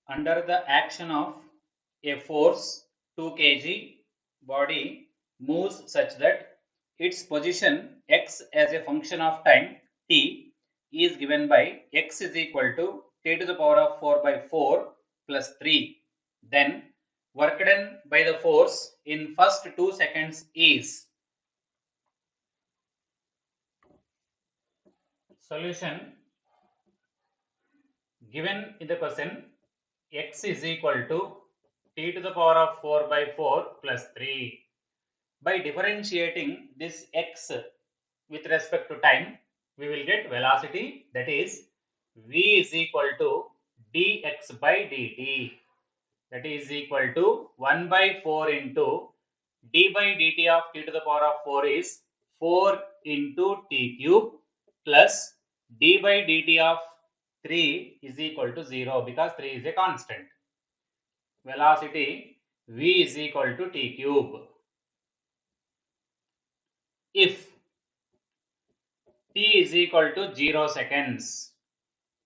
Under the action of a force 2 kg, body moves such that its position x as a function of time t is given by x is equal to t to the power of 4 by 4 plus 3. Then work done by the force in first 2 seconds is. Solution given in the question, x is equal to t to the power of 4 by 4 plus 3. By differentiating this x with respect to time, we will get velocity, that is v is equal to dx by dt, that is equal to 1 by 4 into d by dt of t to the power of 4 is 4 into t cube plus d by dt of 3 is equal to 0 because 3 is a constant. Velocity v is equal to t cube. If t is equal to 0 seconds,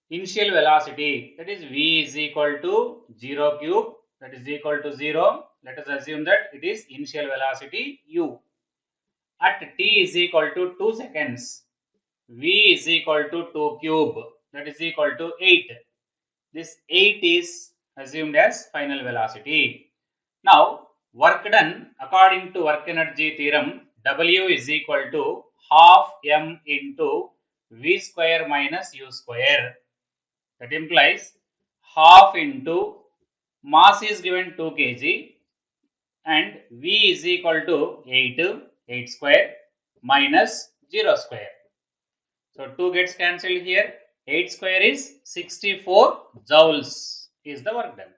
initial velocity, that is v is equal to 0 cube, that is equal to 0. Let us assume that it is initial velocity u. At t is equal to 2 seconds, v is equal to 2 cube, that is equal to 8. This 8 is assumed as final velocity. Now, work done according to work energy theorem, W is equal to half m into v square minus u square. That implies half into mass is given 2 kg and v is equal to 8 square minus 0 square. So 2 gets cancelled here. 8 square is 64 joules is the work done.